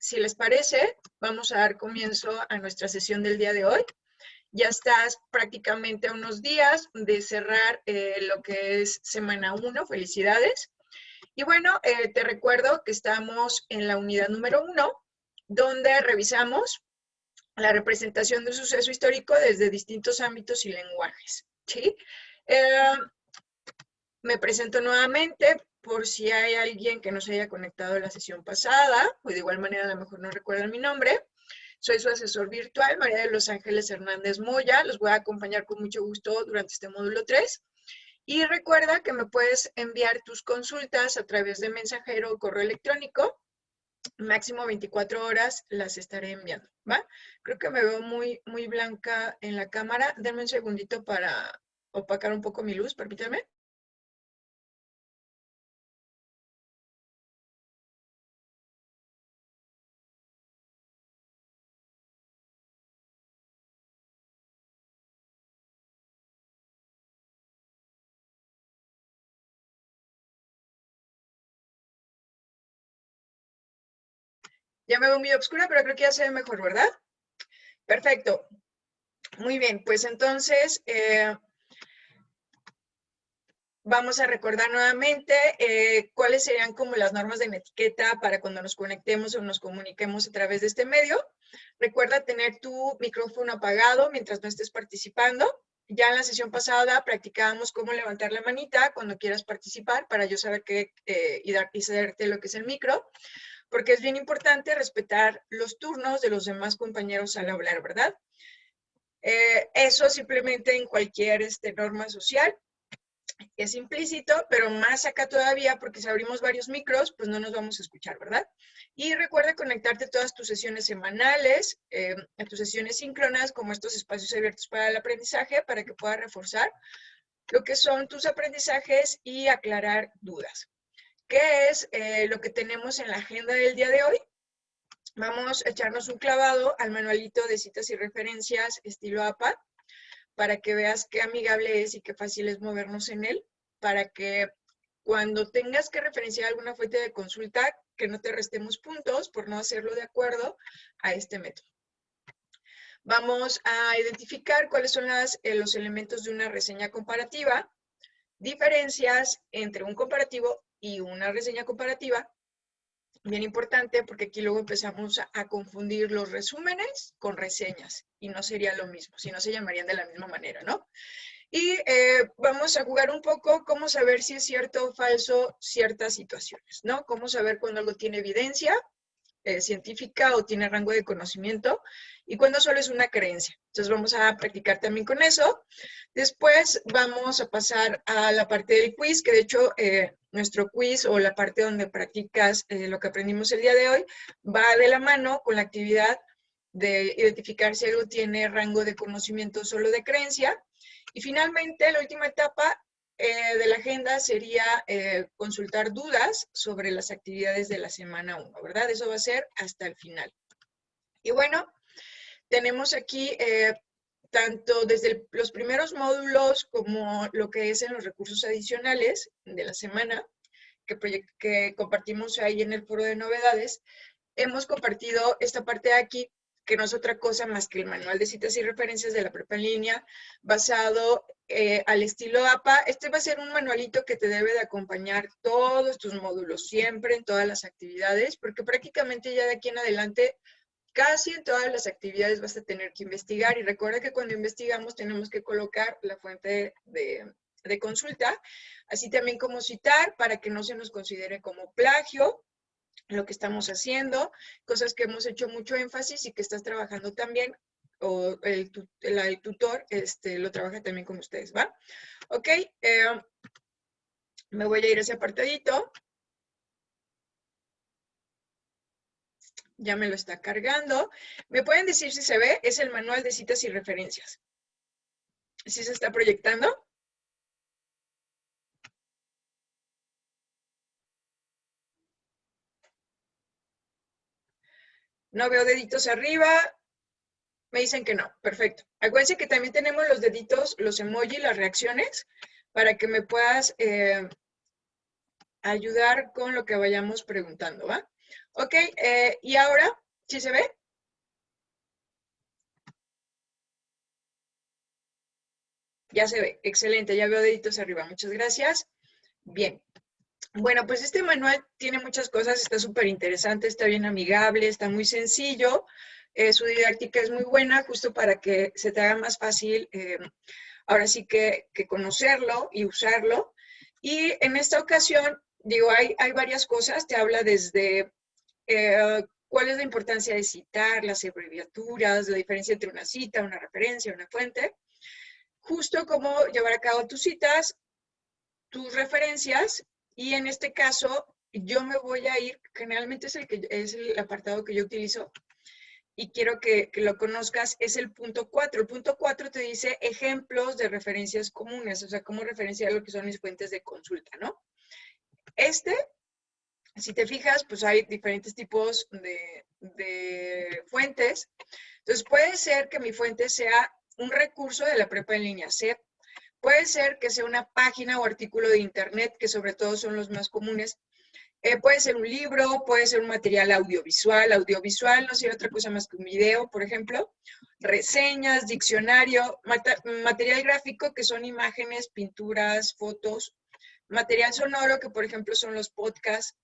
si les parece, vamos a dar comienzo a nuestra sesión del día de hoy. Ya estás prácticamente a unos días de cerrar lo que es semana 1. Felicidades. Y bueno, te recuerdo que estamos en la unidad número 1, donde revisamos la representación de un suceso histórico desde distintos ámbitos y lenguajes, ¿sí? Me presento nuevamente por si hay alguien que no se haya conectado a la sesión pasada, o de igual manera a lo mejor no recuerdan mi nombre. Soy su asesor virtual, María de los Ángeles Hernández Moya. Los voy a acompañar con mucho gusto durante este módulo 3. Y recuerda que me puedes enviar tus consultas a través de mensajero o correo electrónico. Máximo 24 horas las estaré enviando, ¿va? Creo que me veo muy blanca en la cámara. Denme un segundito para opacar un poco mi luz, permítanme. Ya me veo muy oscura, pero creo que ya se ve mejor, ¿verdad? Perfecto. Muy bien, pues entonces vamos a recordar nuevamente cuáles serían como las normas de etiqueta para cuando nos conectemos o nos comuniquemos a través de este medio. Recuerda tener tu micrófono apagado mientras no estés participando. Ya en la sesión pasada practicábamos cómo levantar la manita cuando quieras participar para yo saber y cederte lo que es el micro, porque es bien importante respetar los turnos de los demás compañeros al hablar, ¿verdad? Eso simplemente en cualquier norma social es implícito, pero más acá todavía, porque si abrimos varios micros, pues no nos vamos a escuchar, ¿verdad? Y recuerda conectarte a todas tus sesiones semanales, a tus sesiones síncronas, como estos espacios abiertos para el aprendizaje, para que puedas reforzar lo que son tus aprendizajes y aclarar dudas. ¿Qué es lo que tenemos en la agenda del día de hoy? Vamos a echarnos un clavado al manualito de citas y referencias estilo APA, para que veas qué amigable es y qué fácil es movernos en él, para que cuando tengas que referenciar alguna fuente de consulta, que no te restemos puntos por no hacerlo de acuerdo a este método. Vamos a identificar cuáles son los elementos de una reseña comparativa, diferencias entre un comparativo y una reseña comparativa. Bien importante, porque aquí luego empezamos a confundir los resúmenes con reseñas, y no sería lo mismo, si no se llamarían de la misma manera, ¿no? Y vamos a jugar un poco cómo saber si es cierto o falso ciertas situaciones, ¿no? Cómo saber cuando algo tiene evidencia científica o tiene rango de conocimiento y cuando solo es una creencia. Entonces vamos a practicar también con eso. Después vamos a pasar a la parte del quiz, que de hecho nuestro quiz o la parte donde practicas lo que aprendimos el día de hoy va de la mano con la actividad de identificar si algo tiene rango de conocimiento solo de creencia. Y finalmente, la última etapa de la agenda sería consultar dudas sobre las actividades de la semana 1, ¿verdad? Eso va a ser hasta el final. Y bueno, tenemos aquí tanto desde los primeros módulos como lo que es en los recursos adicionales de la semana, que compartimos ahí en el foro de novedades. Hemos compartido esta parte de aquí, que no es otra cosa más que el manual de citas y referencias de la prepa en línea, basado al estilo APA. Este va a ser un manualito que te debe de acompañar todos tus módulos, siempre en todas las actividades, porque prácticamente ya de aquí en adelante, casi en todas las actividades vas a tener que investigar. Y recuerda que cuando investigamos tenemos que colocar la fuente de consulta, así también como citar, para que no se nos considere como plagio lo que estamos haciendo, cosas que hemos hecho mucho énfasis y que estás trabajando también, o el tutor lo trabaja también con ustedes, ¿va? Ok, me voy a ir a ese apartadito. Ya me lo está cargando. ¿Me pueden decir si se ve? Es el manual de citas y referencias. ¿Sí se está proyectando? No veo deditos arriba. Me dicen que no. Perfecto. Acuérdense que también tenemos los deditos, los emojis, las reacciones, para que me puedas ayudar con lo que vayamos preguntando, ¿va? Ok, y ahora, ¿sí se ve? Ya se ve, excelente, ya veo deditos arriba, muchas gracias. Bien, bueno, pues este manual tiene muchas cosas, está súper interesante, está bien amigable, está muy sencillo, su didáctica es muy buena, justo para que se te haga más fácil, ahora sí que conocerlo y usarlo. Y en esta ocasión, digo, hay varias cosas, te habla desde cuál es la importancia de citar, las abreviaturas, la diferencia entre una cita, una referencia, una fuente, justo cómo llevar a cabo tus citas, tus referencias, y en este caso yo me voy a ir, generalmente es el apartado que yo utilizo y quiero que lo conozcas, es el punto 4. El punto 4 te dice ejemplos de referencias comunes, o sea, cómo referenciar lo que son mis fuentes de consulta, ¿no? Si te fijas, pues hay diferentes tipos de fuentes. Entonces, puede ser que mi fuente sea un recurso de la prepa en línea C, puede ser que sea una página o artículo de internet, que sobre todo son los más comunes. Puede ser un libro, puede ser un material audiovisual. Audiovisual no sería otra cosa más que un video, por ejemplo. Reseñas, diccionario, material gráfico, que son imágenes, pinturas, fotos. Material sonoro, que por ejemplo son los podcasts.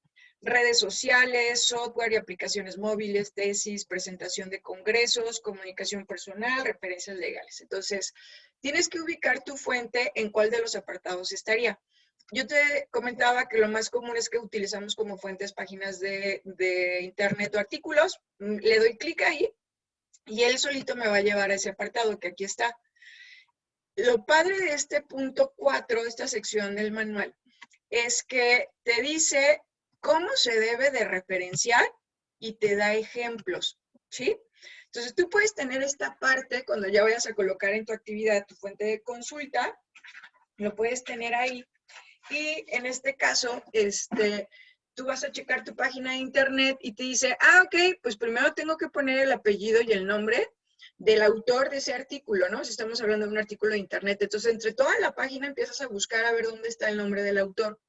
Redes sociales, software y aplicaciones móviles, tesis, presentación de congresos, comunicación personal, referencias legales. Entonces, tienes que ubicar tu fuente en cuál de los apartados estaría. Yo te comentaba que lo más común es que utilizamos como fuentes páginas de internet o artículos. Le doy clic ahí y él solito me va a llevar a ese apartado que aquí está. Lo padre de este punto 4, esta sección del manual, es que te dice cómo se debe de referenciar y te da ejemplos, ¿sí? Entonces tú puedes tener esta parte cuando ya vayas a colocar en tu actividad tu fuente de consulta, lo puedes tener ahí. Y en este caso, tú vas a checar tu página de internet y te dice, ok, pues primero tengo que poner el apellido y el nombre del autor de ese artículo, ¿no? Si estamos hablando de un artículo de internet. Entonces, entre toda la página empiezas a buscar a ver dónde está el nombre del autor.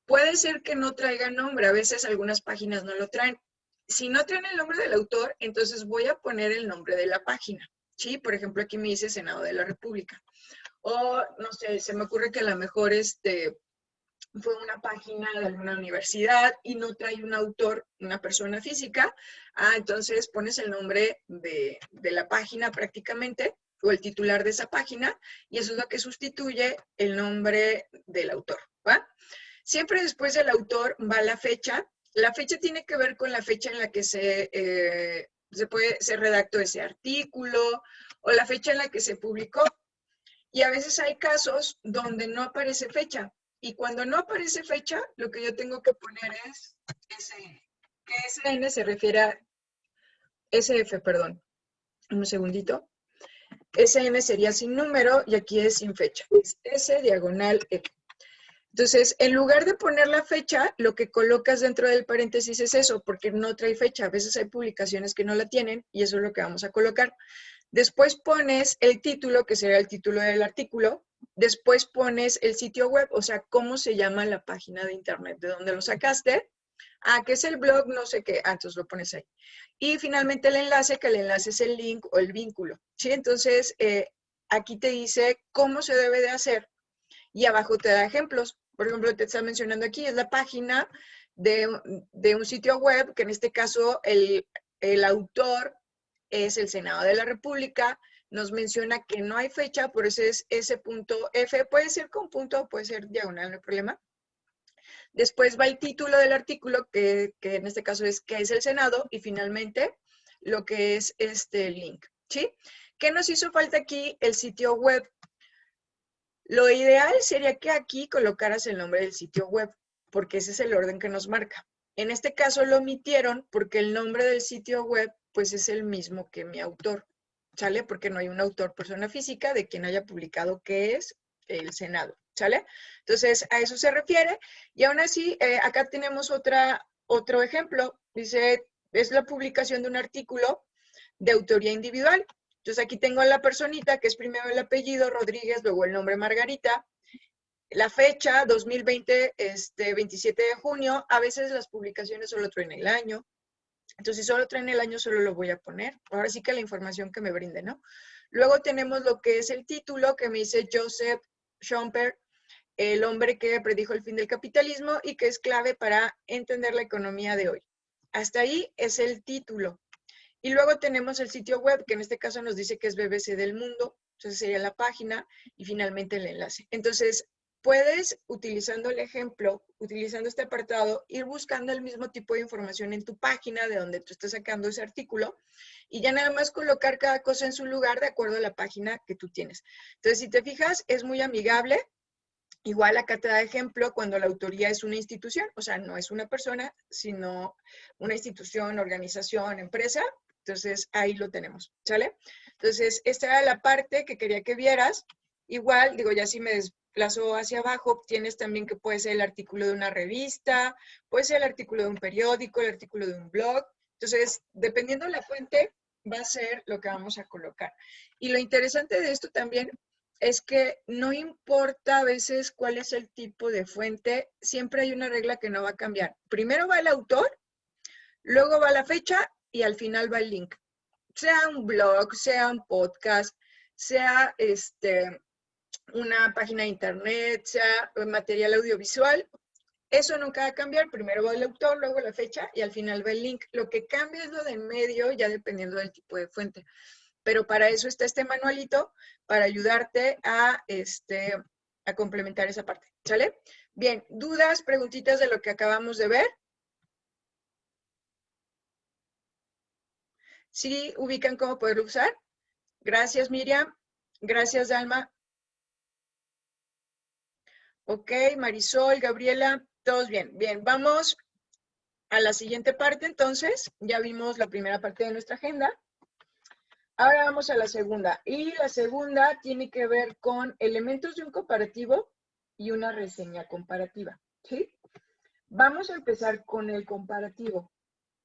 Puede ser que no traiga nombre, a veces algunas páginas no lo traen. Si no traen el nombre del autor, entonces voy a poner el nombre de la página, ¿sí? Por ejemplo, aquí me dice Senado de la República. O, no sé, se me ocurre que a lo mejor fue una página de alguna universidad y no trae un autor, una persona física. Entonces pones el nombre de la página prácticamente, o el titular de esa página, y eso es lo que sustituye el nombre del autor, ¿va? Siempre después del autor va la fecha. La fecha tiene que ver con la fecha en la que se redactó ese artículo o la fecha en la que se publicó. Y a veces hay casos donde no aparece fecha. Y cuando no aparece fecha, lo que yo tengo que poner es SN. Que SN se refiere a SF, perdón. Un segundito. SN sería sin número y aquí es sin fecha. Es S diagonal F. Entonces, en lugar de poner la fecha, lo que colocas dentro del paréntesis es eso, porque no trae fecha. A veces hay publicaciones que no la tienen y eso es lo que vamos a colocar. Después pones el título, que será el título del artículo. Después pones el sitio web, o sea, cómo se llama la página de internet, de dónde lo sacaste. Que es el blog, no sé qué. Entonces lo pones ahí. Y finalmente el enlace, que el enlace es el link o el vínculo. ¿Sí? Entonces, aquí te dice cómo se debe de hacer y abajo te da ejemplos. Por ejemplo, te está mencionando aquí, es la página de un sitio web, que en este caso el autor es el Senado de la República, nos menciona que no hay fecha, por eso es ese punto F, puede ser con punto, puede ser diagonal, no hay problema. Después va el título del artículo, que en este caso es ¿qué es el Senado? Y finalmente lo que es este link, ¿sí? ¿Qué nos hizo falta aquí? El sitio web. Lo ideal sería que aquí colocaras el nombre del sitio web, porque ese es el orden que nos marca. En este caso lo omitieron porque el nombre del sitio web pues es el mismo que mi autor, ¿sale? Porque no hay un autor persona física de quien haya publicado que es el Senado, ¿sale? Entonces a eso se refiere y aún así acá tenemos otro ejemplo, dice, es la publicación de un artículo de autoría individual. Entonces aquí tengo a la personita que es primero el apellido Rodríguez, luego el nombre Margarita, La fecha, 2020, 27 de junio, a veces las publicaciones solo traen el año. Entonces, si solo traen el año, solo lo voy a poner. Ahora sí que la información que me brinde, ¿no? Luego tenemos lo que es el título, que me dice Joseph Schumpeter, el hombre que predijo el fin del capitalismo y que es clave para entender la economía de hoy. Hasta ahí es el título. Y luego tenemos el sitio web, que en este caso nos dice que es BBC del Mundo. Entonces sería la página y finalmente el enlace. Entonces, puedes, utilizando el ejemplo, utilizando este apartado, ir buscando el mismo tipo de información en tu página de donde tú estás sacando ese artículo y ya nada más colocar cada cosa en su lugar de acuerdo a la página que tú tienes. Entonces, si te fijas, es muy amigable. Igual acá te da ejemplo cuando la autoría es una institución, o sea, no es una persona, sino una institución, organización, empresa. Entonces, ahí lo tenemos, ¿sale? Entonces, esta era la parte que quería que vieras. Igual, digo, ya si me desplazo hacia abajo, tienes también que puede ser el artículo de una revista, puede ser el artículo de un periódico, el artículo de un blog. Entonces, dependiendo de la fuente, va a ser lo que vamos a colocar. Y lo interesante de esto también es que no importa a veces cuál es el tipo de fuente, siempre hay una regla que no va a cambiar. Primero va el autor, luego va la fecha y al final va el link. Sea un blog, sea un podcast, sea una página de internet, sea material audiovisual, eso nunca va a cambiar. Primero va el autor, luego la fecha y al final va el link. Lo que cambia es lo de en medio, ya dependiendo del tipo de fuente. Pero para eso está este manualito, para ayudarte a complementar esa parte, ¿sale? Bien, ¿dudas, preguntitas de lo que acabamos de ver? ¿Sí ubican cómo poderlo usar? Gracias, Miriam. Gracias, Dalma. Ok, Marisol, Gabriela, todos bien. Bien, vamos a la siguiente parte, entonces. Ya vimos la primera parte de nuestra agenda. Ahora vamos a la segunda. Y la segunda tiene que ver con elementos de un comparativo y una reseña comparativa. ¿Sí? Vamos a empezar con el comparativo.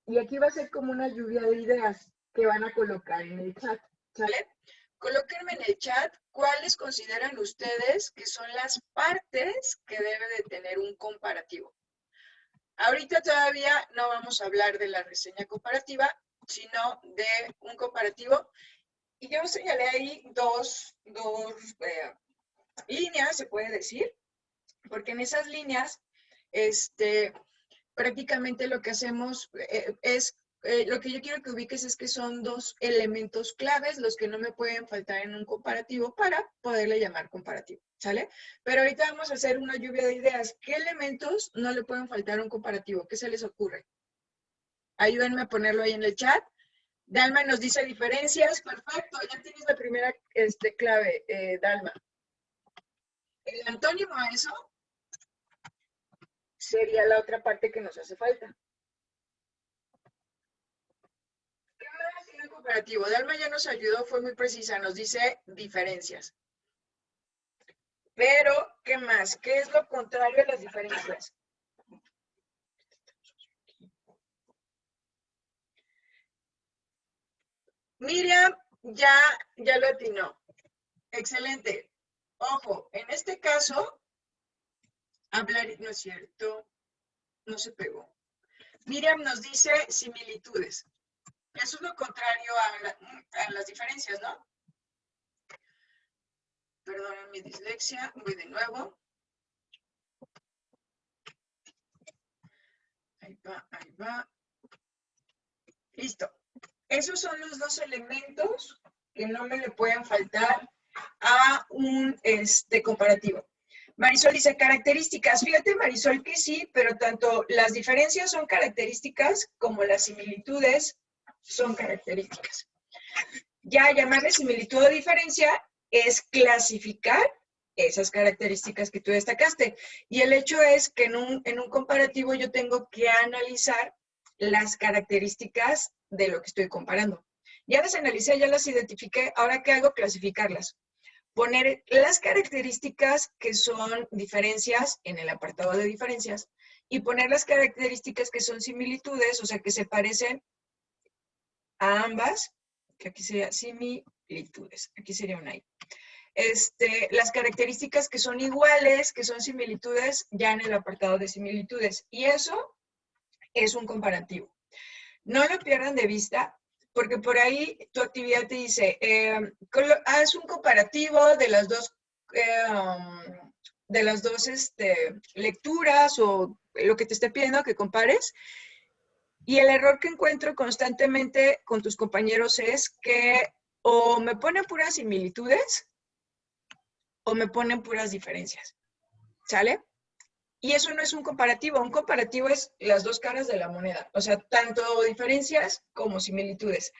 Y aquí va a ser como una lluvia de ideas que van a colocar en el chat. ¿Sale? Colóquenme en el chat cuáles consideran ustedes que son las partes que debe de tener un comparativo. Ahorita todavía no vamos a hablar de la reseña comparativa, sino de un comparativo. Y yo señalé ahí dos líneas, se puede decir, porque en esas líneas, prácticamente lo que hacemos lo que yo quiero que ubiques es que son dos elementos claves los que no me pueden faltar en un comparativo para poderle llamar comparativo, ¿sale? Pero ahorita vamos a hacer una lluvia de ideas. ¿Qué elementos no le pueden faltar a un comparativo? ¿Qué se les ocurre? Ayúdenme a ponerlo ahí en el chat. Dalma nos dice diferencias. Perfecto, ya tienes la primera clave, Dalma. El antónimo a eso sería la otra parte que nos hace falta. ¿Qué más tiene el comparativo? Dalma ya nos ayudó, fue muy precisa, nos dice diferencias. Pero, ¿qué más? ¿Qué es lo contrario a las diferencias? Miriam ya lo atinó. Excelente. Ojo, en este caso, hablar, no es cierto, no se pegó. Miriam nos dice similitudes. Eso es lo contrario a las diferencias, ¿no? Perdonen mi dislexia, voy de nuevo. Ahí va, ahí va. Listo. Esos son los dos elementos que no me le pueden faltar a un comparativo. Marisol dice características. Fíjate, Marisol, que sí, pero tanto las diferencias son características como las similitudes son características. Ya llamarle similitud o diferencia es clasificar esas características que tú destacaste. Y el hecho es que en un comparativo yo tengo que analizar las características de lo que estoy comparando. Ya las analicé, ya las identifiqué, ahora ¿qué hago? Clasificarlas. Poner las características que son diferencias en el apartado de diferencias y poner las características que son similitudes, o sea, que se parecen a ambas, que aquí sería similitudes, aquí sería una I. las características que son iguales, que son similitudes, ya en el apartado de similitudes. Y eso es un comparativo. No lo pierdan de vista, porque por ahí tu actividad te dice, haz un comparativo de las dos, lecturas o lo que te esté pidiendo que compares. Y el error que encuentro constantemente con tus compañeros es que o me ponen puras similitudes o me ponen puras diferencias, ¿sale? Y eso no es un comparativo. Un comparativo es las dos caras de la moneda. O sea, tanto diferencias como similitudes.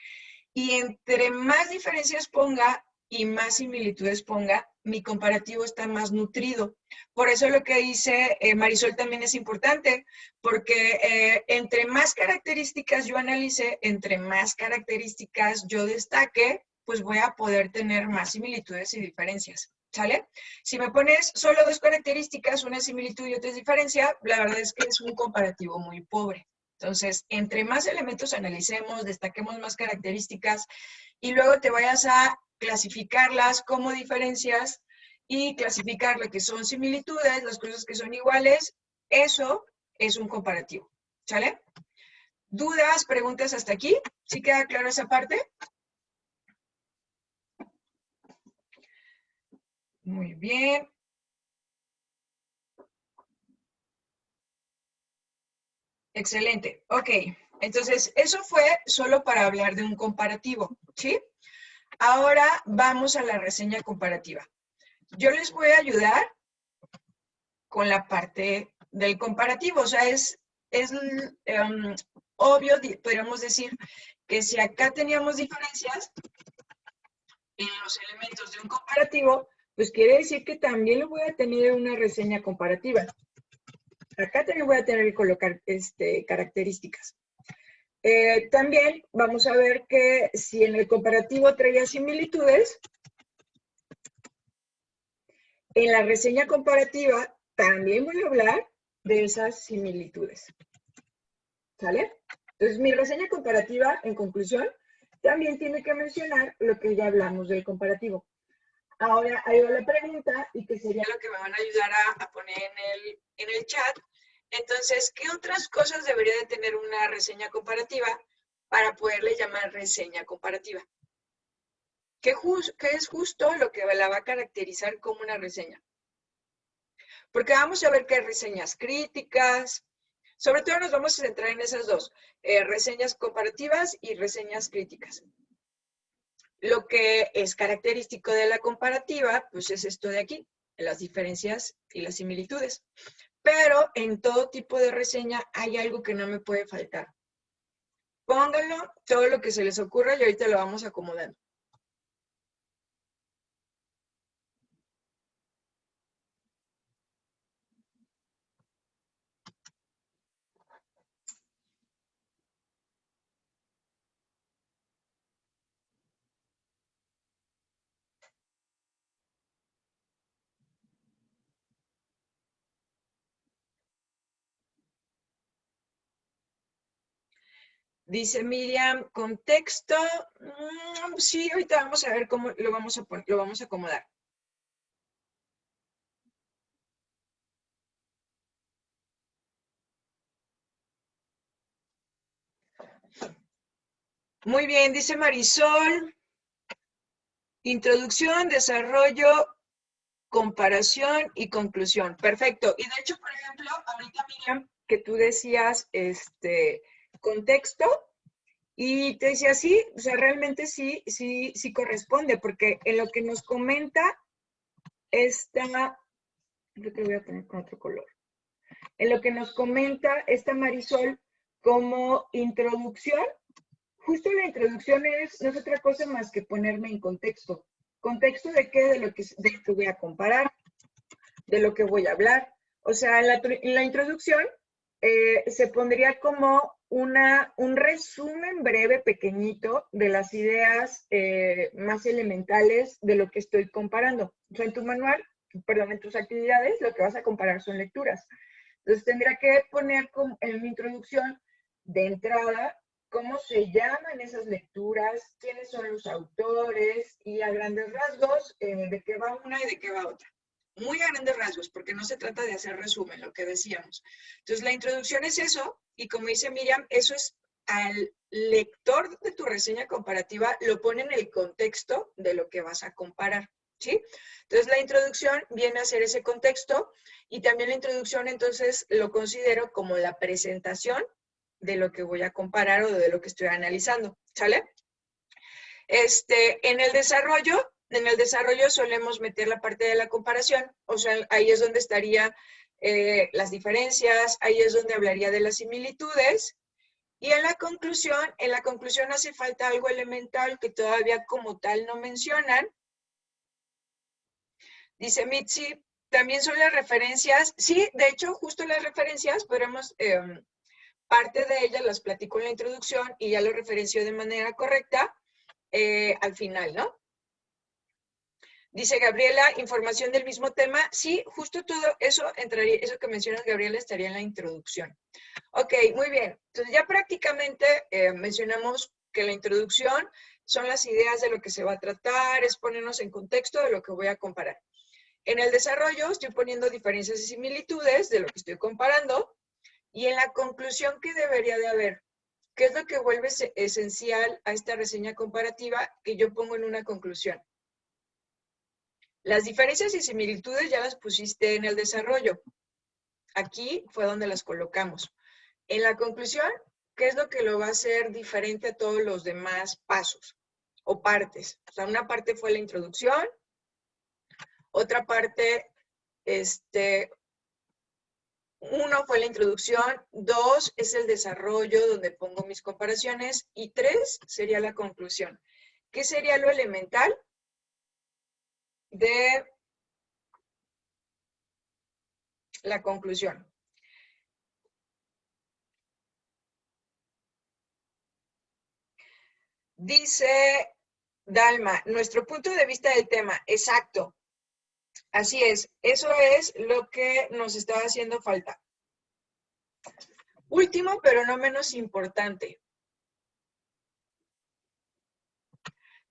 Y entre más diferencias ponga y más similitudes ponga, mi comparativo está más nutrido. Por eso lo que dice Marisol también es importante, porque entre más características yo analice, entre más características yo destaque, pues voy a poder tener más similitudes y diferencias. ¿Sale? Si me pones solo dos características, una similitud y otra diferencia, la verdad es que es un comparativo muy pobre. Entonces, entre más elementos analicemos, destaquemos más características y luego te vayas a clasificarlas como diferencias y clasificar lo que son similitudes, las cosas que son iguales, eso es un comparativo. ¿Sale? ¿Dudas, preguntas hasta aquí? ¿Sí queda claro esa parte? Muy bien. Excelente. Ok. Entonces, eso fue solo para hablar de un comparativo, ¿sí? Ahora vamos a la reseña comparativa. Yo les voy a ayudar con la parte del comparativo. O sea, es obvio, podríamos decir, que si acá teníamos diferencias en los elementos de un comparativo, pues quiere decir que también lo voy a tener en una reseña comparativa. Acá también voy a tener que colocar características. También vamos a ver que si en el comparativo traía similitudes, en la reseña comparativa también voy a hablar de esas similitudes. ¿Sale? Entonces, mi reseña comparativa, en conclusión, también tiene que mencionar lo que ya hablamos del comparativo. Ahora, ahí va la pregunta, y que sería lo que me van a ayudar a poner en el chat. Entonces, ¿qué otras cosas debería de tener una reseña comparativa para poderle llamar reseña comparativa? ¿Qué es justo lo que la va a caracterizar como una reseña? Porque vamos a ver que hay reseñas críticas, sobre todo nos vamos a centrar en esas dos, reseñas comparativas y reseñas críticas. Lo que es característico de la comparativa, pues es esto de aquí, las diferencias y las similitudes. Pero en todo tipo de reseña hay algo que no me puede faltar. Pónganlo, todo lo que se les ocurra y ahorita lo vamos acomodando. Dice Miriam, contexto. Sí, ahorita vamos a ver cómo lo vamos a acomodar. Muy bien, dice Marisol. Introducción, desarrollo, comparación y conclusión. Perfecto. Y de hecho, por ejemplo, ahorita Miriam, que tú decías contexto, y te decía, sí, o sea, realmente sí corresponde, porque en lo que nos comenta esta, yo te voy a poner con otro color, en lo que nos comenta esta Marisol como introducción, justo la introducción no es otra cosa más que ponerme en contexto. ¿Contexto de qué? De lo que voy a comparar, de lo que voy a hablar. O sea, en la introducción se pondría como un resumen breve, pequeñito, de las ideas más elementales de lo que estoy comparando. O sea, en tu manual, perdón, en tus actividades, lo que vas a comparar son lecturas. Entonces, tendría que poner en mi introducción, de entrada, cómo se llaman esas lecturas, quiénes son los autores y a grandes rasgos de qué va una y de qué va otra. Muy a grandes rasgos, porque no se trata de hacer resumen, lo que decíamos. Entonces, la introducción es eso, y como dice Miriam, eso es al lector de tu reseña comparativa, lo pone en el contexto de lo que vas a comparar, ¿sí? Entonces, la introducción viene a ser ese contexto, y también la introducción, entonces, lo considero como la presentación de lo que voy a comparar o de lo que estoy analizando, ¿sale? En el desarrollo solemos meter la parte de la comparación, o sea, ahí es donde estarían las diferencias, ahí es donde hablaría de las similitudes, y en la conclusión hace falta algo elemental que todavía como tal no mencionan. Dice Mitzi, también son las referencias, sí, de hecho, justo las referencias, podemos, parte de ellas las platico en la introducción y ya lo referencio de manera correcta al final, ¿no? Dice Gabriela, información del mismo tema. Sí, justo todo eso entraría, eso que mencionas, Gabriela, estaría en la introducción. Ok, muy bien. Entonces ya prácticamente mencionamos que la introducción son las ideas de lo que se va a tratar, es ponernos en contexto de lo que voy a comparar. En el desarrollo estoy poniendo diferencias y similitudes de lo que estoy comparando, y en la conclusión, ¿qué debería de haber? ¿Qué es lo que vuelve esencial a esta reseña comparativa que yo pongo en una conclusión? Las diferencias y similitudes ya las pusiste en el desarrollo. Aquí fue donde las colocamos. En la conclusión, ¿qué es lo que lo va a hacer diferente a todos los demás pasos o partes? O sea, una parte fue la introducción, otra parte, uno fue la introducción, 2 es el desarrollo donde pongo mis comparaciones y 3 sería la conclusión. ¿Qué sería lo elemental de la conclusión? Dice Dalma, nuestro punto de vista del tema, exacto. Así es, eso es lo que nos está haciendo falta. Último, pero no menos importante.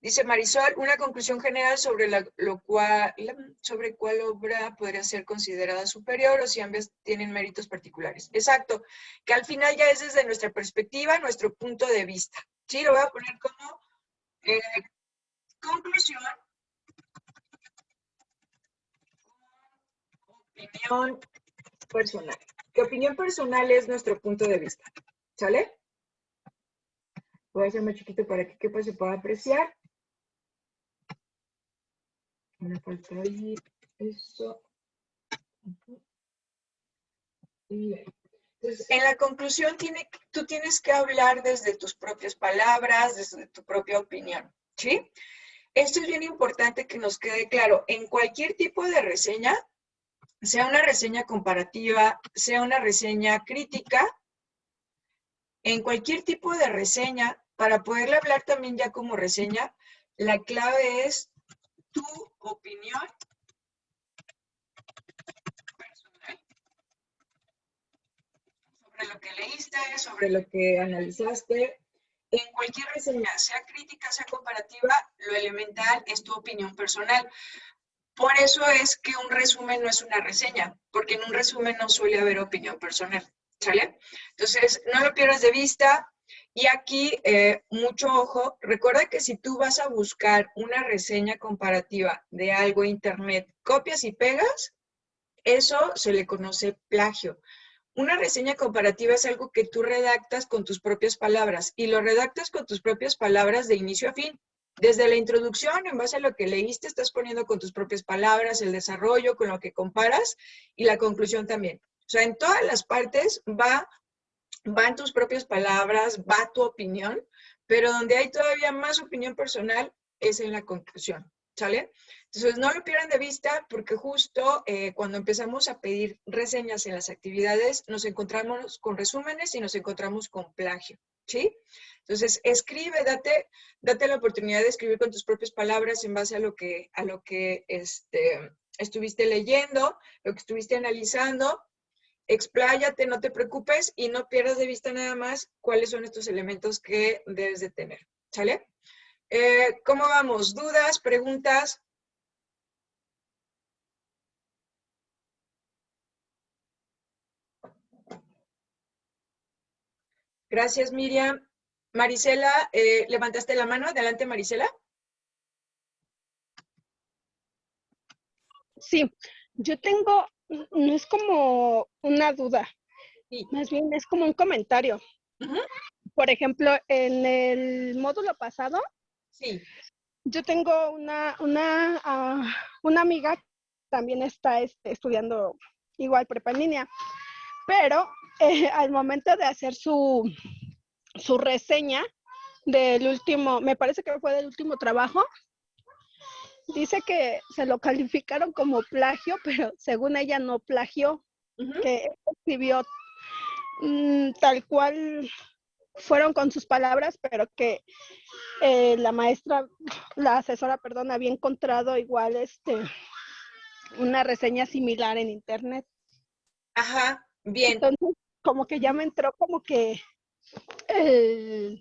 Dice Marisol, una conclusión general sobre sobre cuál obra podría ser considerada superior o si ambas tienen méritos particulares. Exacto, que al final ya es desde nuestra perspectiva, nuestro punto de vista. Sí, lo voy a poner como conclusión, opinión personal. Que opinión personal es nuestro punto de vista. ¿Sale? Voy a hacer más chiquito para que quepa se pueda apreciar. Me falta ahí eso. Y entonces, en la conclusión, tú tienes que hablar desde tus propias palabras, desde tu propia opinión, ¿sí? Esto es bien importante que nos quede claro. En cualquier tipo de reseña, sea una reseña comparativa, sea una reseña crítica, en cualquier tipo de reseña, para poderle hablar también ya como reseña, la clave es tu opinión personal sobre lo que leíste, sobre lo que analizaste. En cualquier reseña, sea crítica, sea comparativa, lo elemental es tu opinión personal. Por eso es que un resumen no es una reseña, porque en un resumen no suele haber opinión personal, ¿sale? Entonces, no lo pierdas de vista. Y aquí, mucho ojo, recuerda que si tú vas a buscar una reseña comparativa de algo en internet, copias y pegas, eso se le conoce plagio. Una reseña comparativa es algo que tú redactas con tus propias palabras y lo redactas con tus propias palabras de inicio a fin. Desde la introducción, en base a lo que leíste, estás poniendo con tus propias palabras, el desarrollo, con lo que comparas y la conclusión también. O sea, en todas las partes van tus propias palabras, va tu opinión, pero donde hay todavía más opinión personal es en la conclusión, ¿sale? Entonces, no lo pierdan de vista porque justo cuando empezamos a pedir reseñas en las actividades, nos encontramos con resúmenes y nos encontramos con plagio, ¿sí? Entonces, escribe, date la oportunidad de escribir con tus propias palabras en base a lo que estuviste leyendo, lo que estuviste analizando. expláyate, no te preocupes y no pierdas de vista nada más cuáles son estos elementos que debes de tener, ¿sale? ¿Cómo vamos? ¿Dudas? ¿Preguntas? Gracias, Miriam. Marisela, levantaste la mano. Adelante, Marisela. Sí, yo tengo, no es como una duda, Sí. más bien es como un comentario. Ujú. Por ejemplo, en el módulo pasado, Sí. yo tengo una amiga que también está estudiando igual prepa en línea, pero al momento de hacer su reseña del último, me parece que fue del último trabajo, dice que se lo calificaron como plagio, pero según ella no plagió, Ujú. que escribió tal cual fueron con sus palabras, pero que la maestra, la asesora, perdón, había encontrado igual una reseña similar en internet. Ajá, bien. Entonces, como que ya me entró como que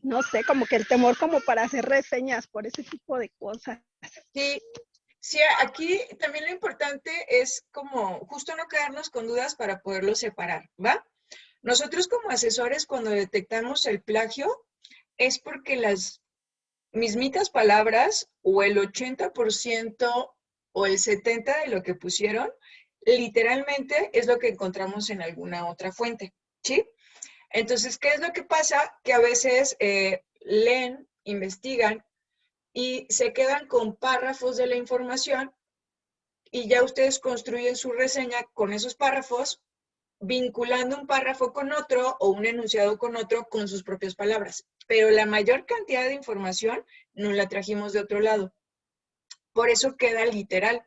no sé, como que el temor como para hacer reseñas por ese tipo de cosas. Sí, sí, aquí también lo importante es como justo no quedarnos con dudas para poderlo separar, ¿va? Nosotros como asesores cuando detectamos el plagio es porque las mismitas palabras o el 80% o el 70% de lo que pusieron literalmente es lo que encontramos en alguna otra fuente, ¿sí? Entonces, ¿qué es lo que pasa? Que a veces leen, investigan y se quedan con párrafos de la información y ya ustedes construyen su reseña con esos párrafos, vinculando un párrafo con otro o un enunciado con otro con sus propias palabras. Pero la mayor cantidad de información nos la trajimos de otro lado. Por eso queda literal.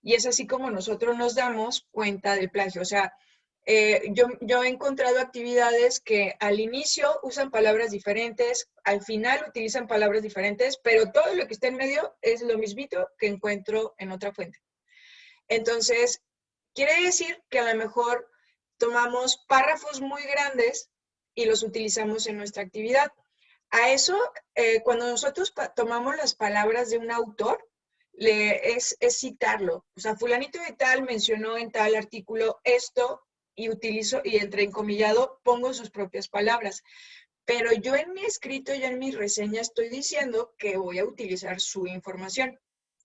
Y es así como nosotros nos damos cuenta del plagio. O sea, yo he encontrado actividades que al inicio usan palabras diferentes, al final utilizan palabras diferentes, pero todo lo que está en medio es lo mismito que encuentro en otra fuente. Entonces, quiere decir que a lo mejor tomamos párrafos muy grandes y los utilizamos en nuestra actividad. A eso, cuando nosotros tomamos las palabras de un autor, es citarlo. O sea, fulanito de tal mencionó en tal artículo esto y utilizo, y entre encomillado pongo sus propias palabras. Pero yo en mi escrito, yo en mi reseña estoy diciendo que voy a utilizar su información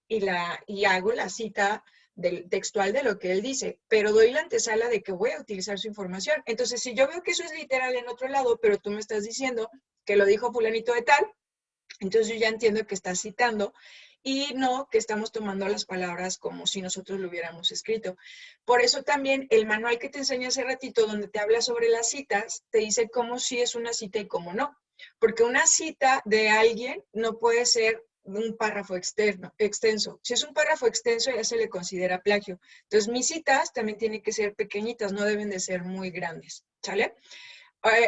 y hago la cita del textual de lo que él dice, pero doy la antesala de que voy a utilizar su información. Entonces, si yo veo que eso es literal en otro lado, pero tú me estás diciendo que lo dijo fulanito de tal, entonces yo ya entiendo que estás citando y no que estamos tomando las palabras como si nosotros lo hubiéramos escrito. Por eso también el manual que te enseñé hace ratito, donde te habla sobre las citas, te dice cómo sí es una cita y cómo no. Porque una cita de alguien no puede ser un párrafo extenso. Si es un párrafo extenso ya se le considera plagio. Entonces mis citas también tienen que ser pequeñitas, no deben de ser muy grandes, ¿sale?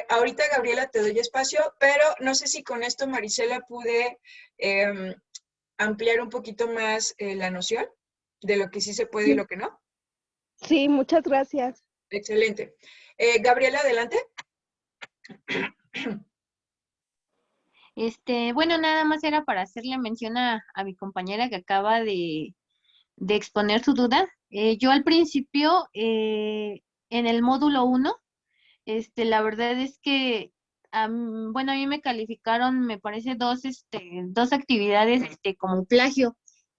Ahorita, Gabriela, te doy espacio, pero no sé si con esto, Marisela, pude ampliar un poquito más la noción de lo que sí se puede y lo que no. Sí, muchas gracias. Excelente. Gabriela, adelante. Bueno, nada más era para hacerle mención a mi compañera que acaba de exponer su duda. Yo al principio, en el módulo 1, la verdad es que, bueno, a mí me calificaron, me parece, dos actividades, como plagio,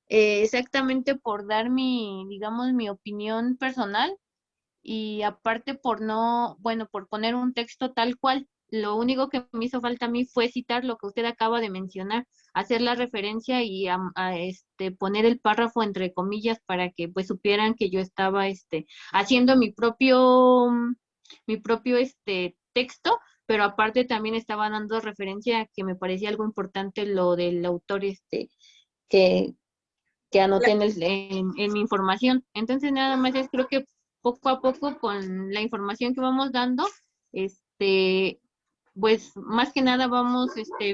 exactamente por dar digamos, mi opinión personal y aparte por no, bueno, por poner un texto tal cual. Lo único que me hizo falta a mí fue citar lo que usted acaba de mencionar, hacer la referencia y poner el párrafo entre comillas para que pues supieran que yo estaba haciendo mi propio texto, pero aparte también estaba dando referencia a que me parecía algo importante lo del autor que, que anoté en mi información. Entonces nada más creo que poco a poco con la información que vamos dando, pues más que nada vamos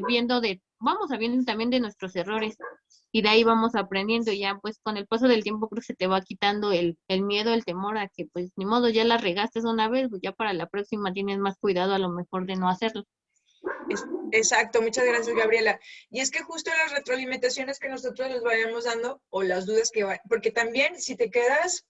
viendo vamos sabiendo también de nuestros errores y de ahí vamos aprendiendo. Y ya pues con el paso del tiempo creo que se te va quitando el miedo, el temor a que pues ni modo, ya la regaste una vez, pues ya para la próxima tienes más cuidado a lo mejor de no hacerlo. Exacto, muchas gracias, Gabriela. Y es que justo las retroalimentaciones que nosotros les vayamos dando o las dudas que vayan, porque también si te quedas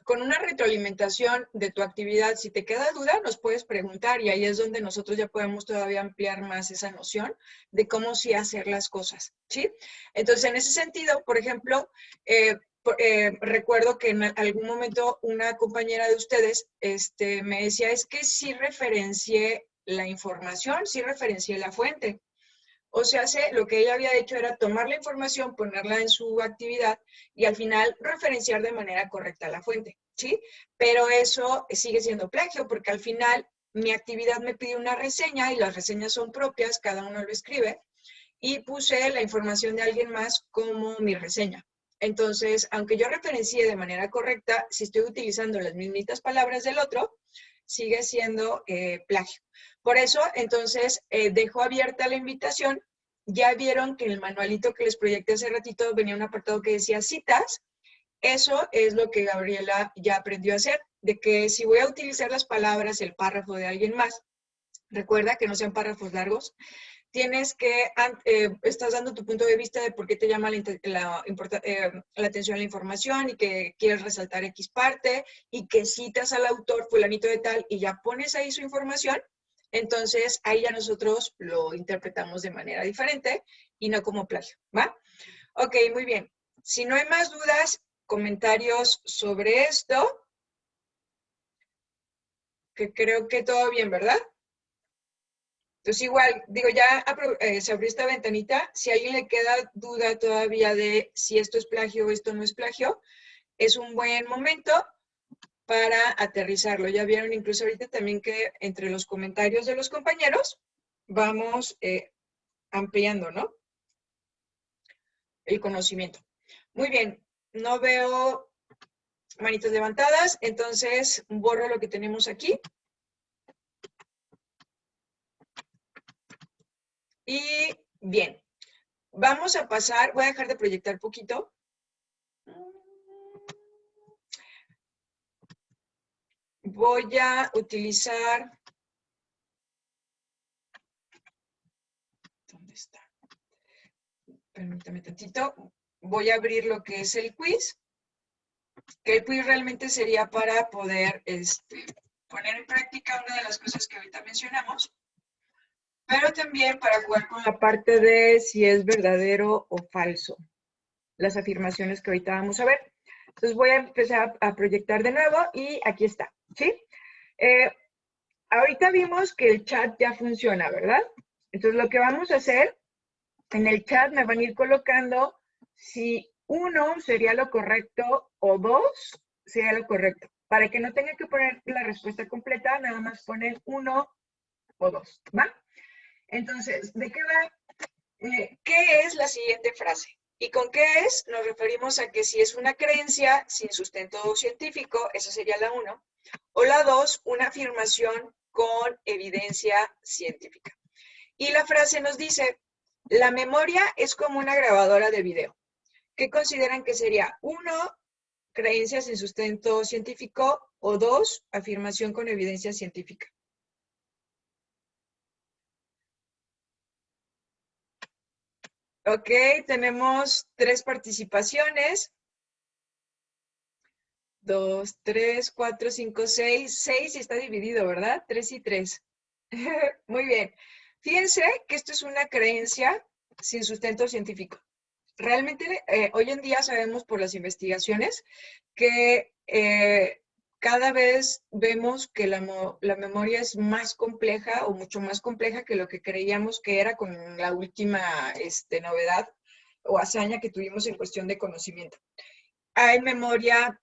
con una retroalimentación de tu actividad, si te queda duda, nos puedes preguntar y ahí es donde nosotros ya podemos todavía ampliar más esa noción de cómo sí hacer las cosas, ¿sí? Entonces, en ese sentido, por ejemplo, recuerdo que en algún momento una compañera de ustedes me decía, es que sí referencié la información, sí referencié la fuente. O sea, lo que ella había hecho era tomar la información, ponerla en su actividad y al final referenciar de manera correcta la fuente, ¿sí? Pero eso sigue siendo plagio porque al final mi actividad me pide una reseña y las reseñas son propias, cada uno lo escribe, y puse la información de alguien más como mi reseña. Entonces, aunque yo referencié de manera correcta, si estoy utilizando las mismitas palabras del otro, sigue siendo plagio. Por eso, entonces, dejo abierta la invitación. Ya vieron que en el manualito que les proyecté hace ratito venía un apartado que decía citas. Eso es lo que Gabriela ya aprendió a hacer, de que si voy a utilizar las palabras, el párrafo de alguien más, recuerda que no sean párrafos largos, tienes que, estás dando tu punto de vista de por qué te llama la atención la información y que quieres resaltar X parte y que citas al autor fulanito de tal y ya pones ahí su información, entonces ahí ya nosotros lo interpretamos de manera diferente y no como plagio, ¿va? Ok, muy bien. Si no hay más dudas, comentarios sobre esto, que creo que todo bien, ¿verdad? Entonces igual, digo, ya se abrió esta ventanita, si a alguien le queda duda todavía de si esto es plagio o esto no es plagio, es un buen momento para aterrizarlo. Ya vieron incluso ahorita también que entre los comentarios de los compañeros vamos ampliando, ¿no? El conocimiento. Muy bien, no veo manitas levantadas, entonces borro lo que tenemos aquí. Y bien, vamos a pasar, voy a dejar de proyectar poquito. Voy a utilizar, ¿dónde está? Permítame tantito. Voy a abrir lo que es el quiz, que el quiz realmente sería para poder poner en práctica una de las cosas que ahorita mencionamos, pero también para jugar con la parte de si es verdadero o falso, las afirmaciones que ahorita vamos a ver. Entonces voy a empezar a proyectar de nuevo y aquí está, ¿sí? Ahorita vimos que el chat ya funciona, ¿verdad? Entonces lo que vamos a hacer, en el chat me van a ir colocando si 1 sería lo correcto o 2 sería lo correcto. Para que no tenga que poner la respuesta completa, nada más ponen 1 o 2, ¿va? Entonces, ¿de qué va? ¿Qué es la siguiente frase? ¿Y con qué es? Nos referimos a que si es una creencia sin sustento científico, esa sería la 1, o la 2, una afirmación con evidencia científica. Y la frase nos dice, la memoria es como una grabadora de video. ¿Qué consideran que sería? 1, creencia sin sustento científico, o 2, afirmación con evidencia científica. Ok, tenemos 3 participaciones. 2, 3, 4, 5, 6. 6 y está dividido, ¿verdad? 3 y 3. Muy bien. Fíjense que esto es una creencia sin sustento científico. Realmente, hoy en día sabemos por las investigaciones que cada vez vemos que la memoria es más compleja o mucho más compleja que lo que creíamos que era con la última novedad o hazaña que tuvimos en cuestión de conocimiento. Hay memoria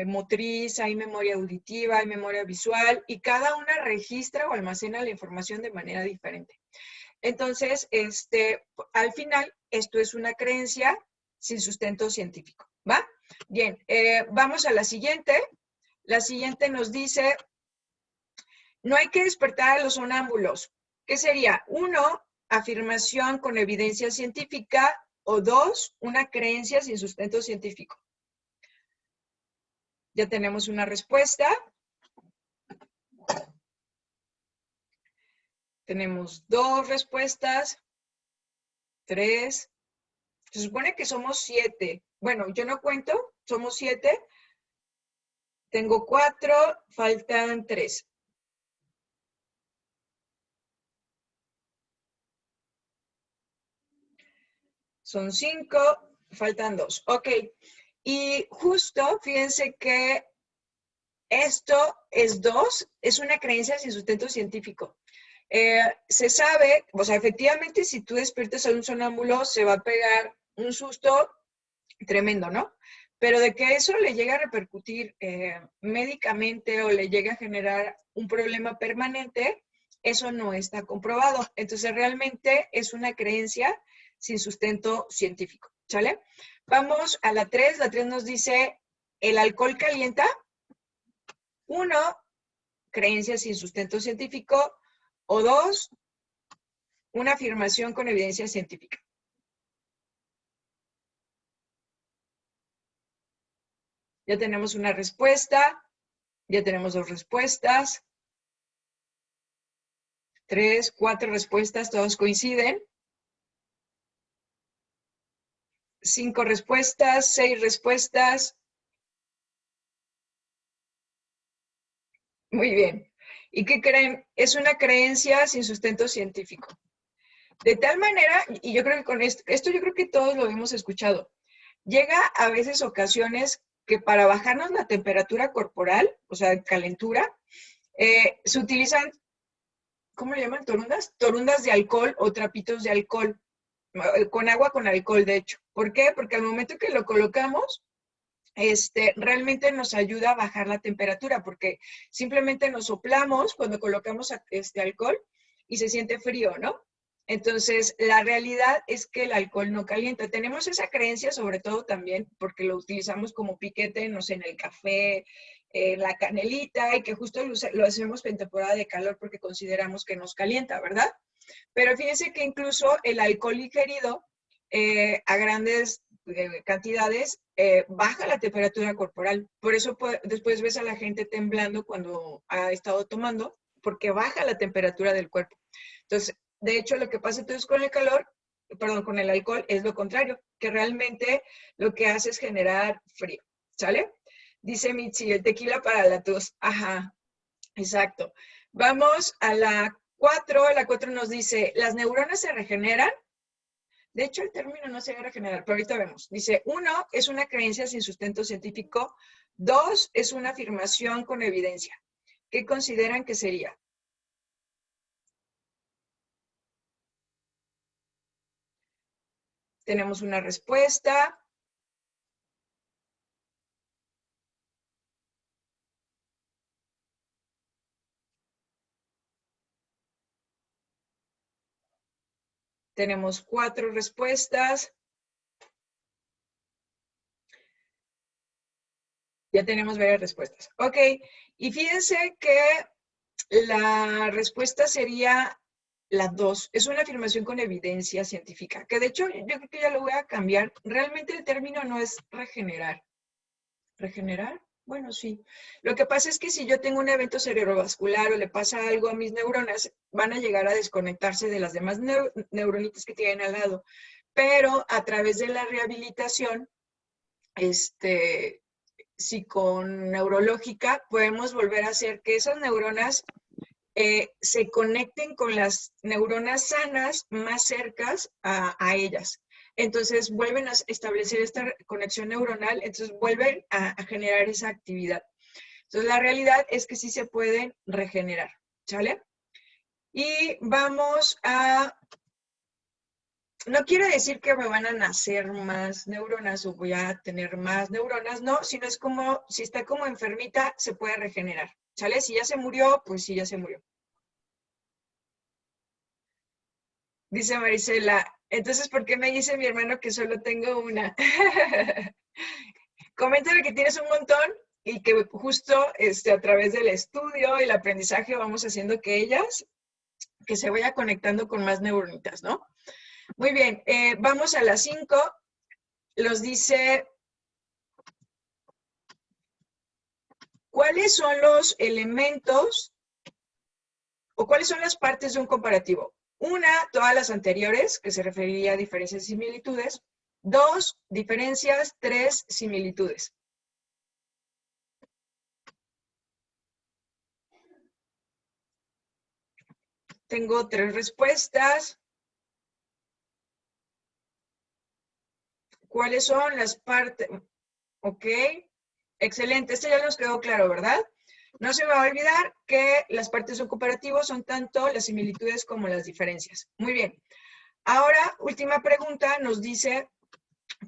motriz, hay memoria auditiva, hay memoria visual y cada una registra o almacena la información de manera diferente. Entonces, al final, esto es una creencia sin sustento científico, ¿va? Bien, vamos a la siguiente. La siguiente nos dice, no hay que despertar a los sonámbulos. ¿Qué sería? 1, afirmación con evidencia científica, o 2, una creencia sin sustento científico. Ya tenemos una respuesta. Tenemos 2 respuestas, 3. Se supone que somos 7. Bueno, yo no cuento, somos 7. Tengo 4, faltan 3. Son 5, faltan 2. Ok. Y justo, fíjense que esto es 2, es una creencia sin sustento científico. Se sabe, o sea, efectivamente, si tú despiertas a un sonámbulo, se va a pegar un susto tremendo, ¿no? Pero de que eso le llega a repercutir médicamente o le llega a generar un problema permanente, eso no está comprobado. Entonces, realmente es una creencia sin sustento científico, ¿sale? Vamos a la 3. La 3 nos dice, ¿el alcohol calienta? 1, creencia sin sustento científico. O 2, una afirmación con evidencia científica. Ya tenemos una respuesta. Ya tenemos 2 respuestas. 3, 4 respuestas, todos coinciden. 5 respuestas, 6 respuestas. Muy bien. ¿Y qué creen? Es una creencia sin sustento científico. De tal manera, y yo creo que con esto yo creo que todos lo hemos escuchado, llega a veces ocasiones que para bajarnos la temperatura corporal, o sea, calentura, se utilizan, ¿cómo le llaman? ¿Torundas? Torundas de alcohol o trapitos de alcohol, con agua con alcohol, de hecho. ¿Por qué? Porque al momento que lo colocamos, realmente nos ayuda a bajar la temperatura, porque simplemente nos soplamos cuando colocamos alcohol y se siente frío, ¿no? Entonces, la realidad es que el alcohol no calienta. Tenemos esa creencia, sobre todo también porque lo utilizamos como piquete, no sé, en el café, en la canelita, y que justo lo hacemos en temporada de calor porque consideramos que nos calienta, ¿verdad? Pero fíjense que incluso el alcohol ingerido a grandes cantidades baja la temperatura corporal. Por eso después ves a la gente temblando cuando ha estado tomando, porque baja la temperatura del cuerpo. Entonces, de hecho, lo que pasa entonces con con el alcohol es lo contrario, que realmente lo que hace es generar frío, ¿sale? Dice Mitzi, el tequila para la tos. Ajá, exacto. Vamos a la 4. La 4 nos dice, ¿las neuronas se regeneran? De hecho, el término no se va a regenerar, pero ahorita vemos. Dice, 1, es una creencia sin sustento científico. 2, es una afirmación con evidencia. ¿Qué consideran que sería? Tenemos una respuesta. Tenemos 4 respuestas. Ya tenemos varias respuestas. Ok, y fíjense que la respuesta sería la 2. Es una afirmación con evidencia científica, que de hecho yo creo que ya lo voy a cambiar. Realmente el término no es regenerar. ¿Regenerar? Bueno, sí. Lo que pasa es que si yo tengo un evento cerebrovascular o le pasa algo a mis neuronas, van a llegar a desconectarse de las demás neuronitas que tienen al lado. Pero a través de la rehabilitación, psiconeurológica, podemos volver a hacer que esas neuronas se conecten con las neuronas sanas más cercas a ellas. Entonces vuelven a establecer esta conexión neuronal, entonces vuelven a generar esa actividad. Entonces la realidad es que sí se pueden regenerar, ¿sale? Y vamos a... No quiere decir que me van a nacer más neuronas o voy a tener más neuronas, no, sino es como, si está como enfermita, se puede regenerar, ¿sale? Si ya se murió, pues sí, ya se murió. Dice Marisela, entonces, ¿por qué me dice mi hermano que solo tengo una? Coméntale que tienes un montón y que justo a través del estudio y el aprendizaje vamos haciendo que ellas que se vaya conectando con más neuronitas, ¿no? Muy bien, vamos a las 5. Los dice, ¿cuáles son los elementos o cuáles son las partes de un comparativo? Una, todas las anteriores, que se referiría a diferencias y similitudes. 2, diferencias. 3, similitudes. Tengo 3 respuestas. ¿Cuáles son las partes? Ok, excelente. Esto ya nos quedó claro, ¿verdad? No se me va a olvidar que las partes de un comparativo son tanto las similitudes como las diferencias. Muy bien. Ahora, última pregunta, nos dice,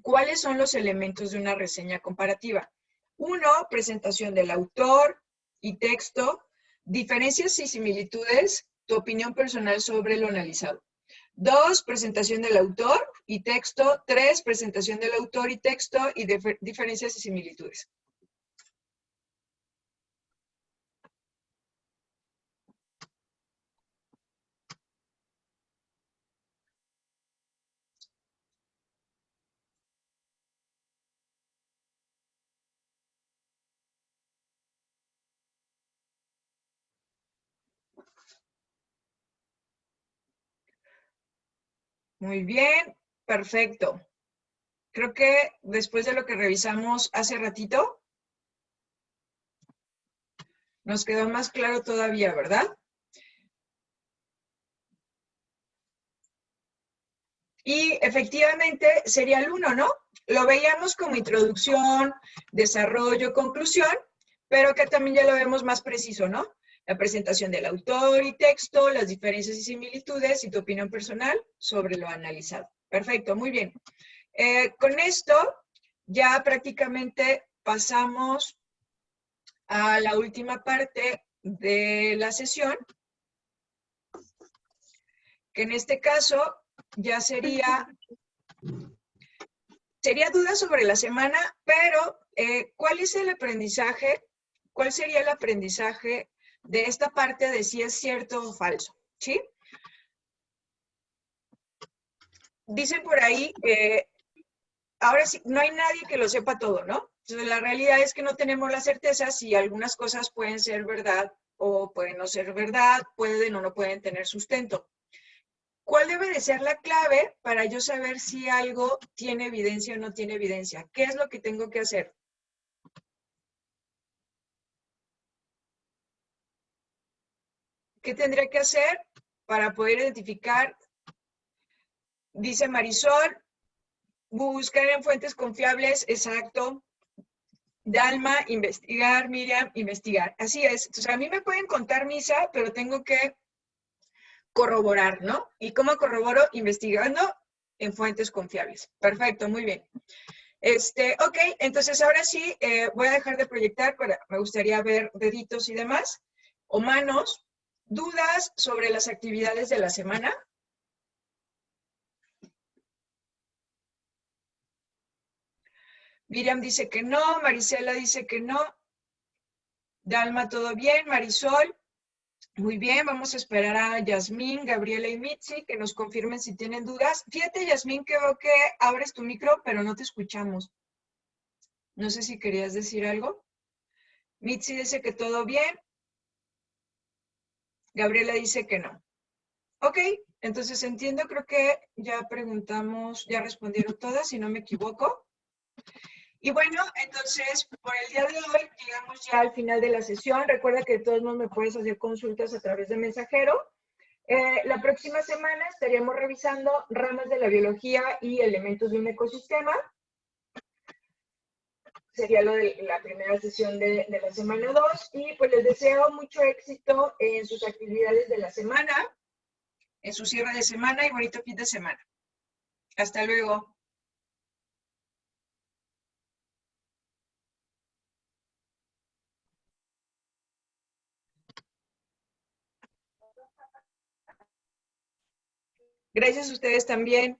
¿cuáles son los elementos de una reseña comparativa? 1, presentación del autor y texto, diferencias y similitudes, tu opinión personal sobre lo analizado. 2, presentación del autor y texto. 3, presentación del autor y texto y diferencias y similitudes. Muy bien, perfecto. Creo que después de lo que revisamos hace ratito, nos quedó más claro todavía, ¿verdad? Y efectivamente sería el 1, ¿no? Lo veíamos como introducción, desarrollo, conclusión, pero que también ya lo vemos más preciso, ¿no? La presentación del autor y texto, las diferencias y similitudes y tu opinión personal sobre lo analizado. Perfecto, muy bien. Con esto ya prácticamente pasamos a la última parte de la sesión, que en este caso ya sería dudas sobre la semana, pero ¿cuál es el aprendizaje? ¿Cuál sería el aprendizaje de esta parte de si es cierto o falso? ¿Sí? Dicen por ahí que ahora sí, no hay nadie que lo sepa todo, ¿no? Entonces, la realidad es que no tenemos la certeza si algunas cosas pueden ser verdad o pueden no ser verdad, pueden o no pueden tener sustento. ¿Cuál debe de ser la clave para yo saber si algo tiene evidencia o no tiene evidencia? ¿Qué es lo que tengo que hacer? ¿Qué tendría que hacer para poder identificar? Dice Marisol, buscar en fuentes confiables, exacto. Dalma, investigar. Miriam, investigar. Así es. Entonces, a mí me pueden contar misa, pero tengo que corroborar, ¿no? ¿Y cómo corroboro? Investigando en fuentes confiables. Perfecto, muy bien. Ok, entonces ahora sí voy a dejar de proyectar, me gustaría ver deditos y demás, o manos. ¿Dudas sobre las actividades de la semana? Miriam dice que no, Marisela dice que no. Dalma, todo bien. Marisol, muy bien. Vamos a esperar a Yasmín, Gabriela y Mitzi que nos confirmen si tienen dudas. Fíjate, Yasmín, que veo que abres tu micro, pero no te escuchamos. No sé si querías decir algo. Mitzi dice que todo bien. Gabriela dice que no. Ok, entonces entiendo, creo que ya preguntamos, ya respondieron todas, si no me equivoco. Y bueno, entonces, por el día de hoy, llegamos ya al final de la sesión. Recuerda que de todos modos me puedes hacer consultas a través de mensajero. La próxima semana estaríamos revisando ramas de la biología y elementos de un ecosistema. Sería lo de la primera sesión de la semana 2. Y pues les deseo mucho éxito en sus actividades de la semana, en su cierre de semana y bonito fin de semana. Hasta luego. Gracias a ustedes también.